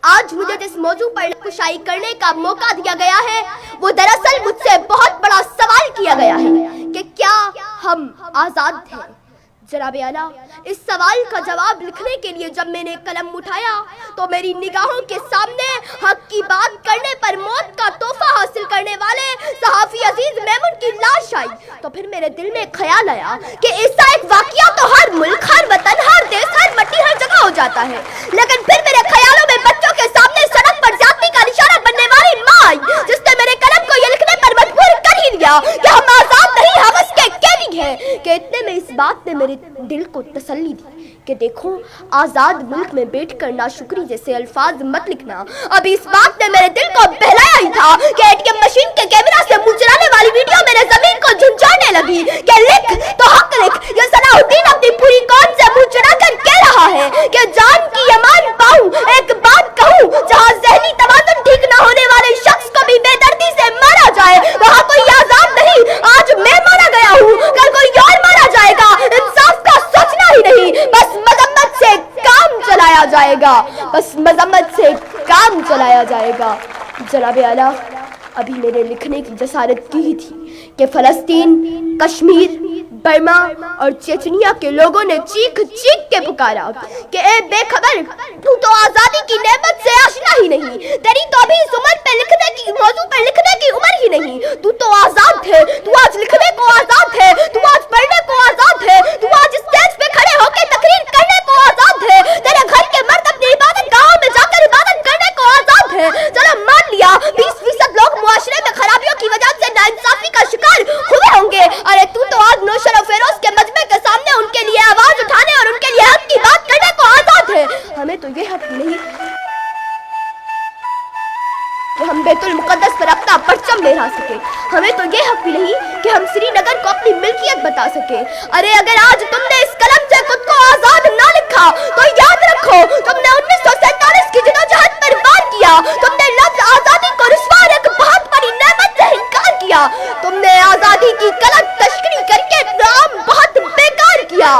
آج مجھے جس موضوع پر کشائی کرنے کا موقع دیا گیا ہے وہ دراصل مجھ سے بہت بڑا سوال کیا گیا ہے کہ کیا ہم آزاد ہیں؟ جناب اعلیٰ، اس سوال کا جواب لکھنے کے لیے جب میں نے قلم اٹھایا تو میری نگاہوں کے سامنے حق کی بات کرنے پر موت کا تحفہ حاصل کرنے والے صحافی عزیز میمون کی لاش آئی تو پھر میرے دل میں خیال آیا کہ ایسا ایک واقعہ تو ہر ملک، ہر وطن، ہر دیش، ہر مٹی، ہر جگہ ہو جاتا ہے، لیکن پھر میرے خیالوں میں بچوں کے سامنے سڑک پر زیادتی کا نشانہ بننے والی ماں آئی جس نے میرے قلم کو یہ لکھنے پر مجبور کر ہی دیا کہ ہم آزاد نہیں، ہم اس کے قیدی ہیں۔ کہ اتنے میں اس بات نے میرے دل کو تسلی دی کہ دیکھو، آزاد ملک میں بیٹھ کر ناشکری جیسے الفاظ مت لکھنا۔ ابھی اس بات نے میرے دل کو بہلایا ہی تھا کہ اے ٹی ایم مشین کے کیمرہ سے منہ چلانے والی ویڈیو میرے زمین کو جھنجھوڑنے لگی کہ لکھ تو حق لکھ۔ یہ صلاح الدین اپنی پوری قوم سے منہ چڑھا کر کہہ رہا ہے کہ جان کی امان پاؤں، ایک بات کہوں، جہاں ذہنی توازن ٹھیک نہ ہونے والے شخص کو بھی بے دردی سے مارا جائے وہاں کوئی آزاد نہیں۔ آج میں مارا گیا ہوں، کل کوئی اور مارا جائے گا، انصاف کا سوچنا ہی نہیں، بس مذمت سے کام چلایا جائے گا، بس مذمت سے کام چلایا جائے گا۔ جناب اعلیٰ، ابھی میرے لکھنے کی جسارت کی ہی تھی کہ فلسطین، کشمیر، برما اور چچنیا کے لوگوں نے چیخ چیخ کے پکارا کہ اے بے خبر، تو آزادی کی نعمت سے آشنا ہی نہیں، تیری تو ابھی اس عمر پہ لکھنے کی موضوع پر لکھنے کی عمر ہی نہیں۔ تو آزاد ہے، تو آج لکھنے کو آزاد ہے، تو آج پڑھنے کو آزاد ہے، تو آج اسٹیج پہ کھڑے ہو کے تقریر کرنے کو آزاد ہے، تیرے گھر کے مرد اپنی عبادت گاہوں میں جا کر عبادت کرنے کو آزاد ہے۔ چلو مان لیا 20% لوگ معاشرے میں خرابیوں کی وجہ سے ناانصافی کا شکار ہوئے ہوں گے، ارے تو آج نوشر و فیروز کے مجمع کے سامنے ان کے لیے آواز اٹھانے اور ان کے لیے حق کی بات کرنے کو آزاد ہے۔ ہمیں تو یہ حق نہیں کہ ہم بیت المقدس پر اپنا پرچم لہرا سکے، ہمیں تو یہ حق بھی نہیں کہ ہم سری نگر کو اپنی ملکیت بتا سکے۔ ارے اگر آج تم نے اس قلم سے خود کو آزاد نہ لکھا تو یاد رکھو تم نے 1947 کی جدوجہد پر وار کیا، تم نے لفظ آزادی کو رسوا اور ایک بہت بڑی نعمت سے انکار کیا، تم نے آزادی کی غلط تشکیل کر کے نام بہت بیکار کیا،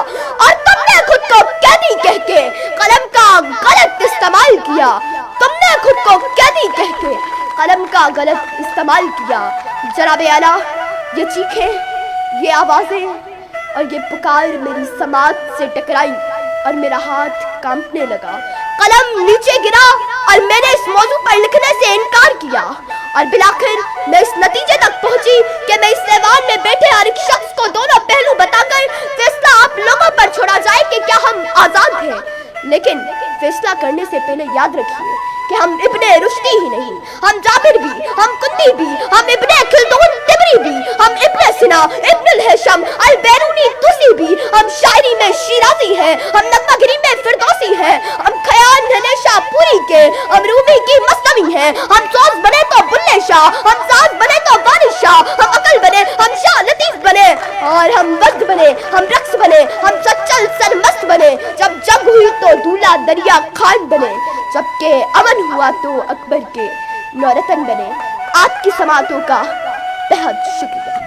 اور تم نے خود کو قیدی کہہ کے قلم کا غلط استعمال کیا، تم نے خود کو قیدی کہہ کے قلم کا غلط استعمال کیا۔ جناب اعلیٰ، یہ چیخیں، یہ آوازیں اور یہ پکار میری سماعت سے ٹکرائی اور میرا ہاتھ کانپنے لگا، قلم نیچے گرا اور میں نے اس موضوع پر لکھنے سے انکار کیا، اور بالآخر میں اس نتیجے تک پہنچی کہ میں اس ایوان میں بیٹھے ہر ایک شخص کو دونوں پہلو بتا کر فیصلہ آپ لوگوں پر چھوڑا جائے کہ کیا ہم آزاد ہیں۔ لیکن فیصلہ کرنے سے پہلے یاد رکھیے کہ ہم ابن رشدی ہی نہیں، ہم جابر بھی، ہم قطبی بھی، ہم ابن خلدون طبری بھی، ہم ابن سینا، ابن الہیثم البیرونی طوسی بھی، ہم شاعری میں شیرازی ہیں، ہم نغمہ گری میں فردوسی ہیں، ہم خیال ہمیشہ پوری کے، ہم رومی کی مثنوی ہیں، ہم سوز بنے تو بلے شاہ، ہم ساز بنے تو وارث شاہ، ہم عقل بنے، ہم شاہ لطیف بنے، اور ہم وقت بنے، ہم رقص بنے، ہم سچل سرمست بنے، جب جنگ ہوئی تو دولہ دریا خان بنے، جبکہ امن ہوا تو اکبر کے نورتن بنے۔ آپ کی سماعتوں کا بہت شکریہ۔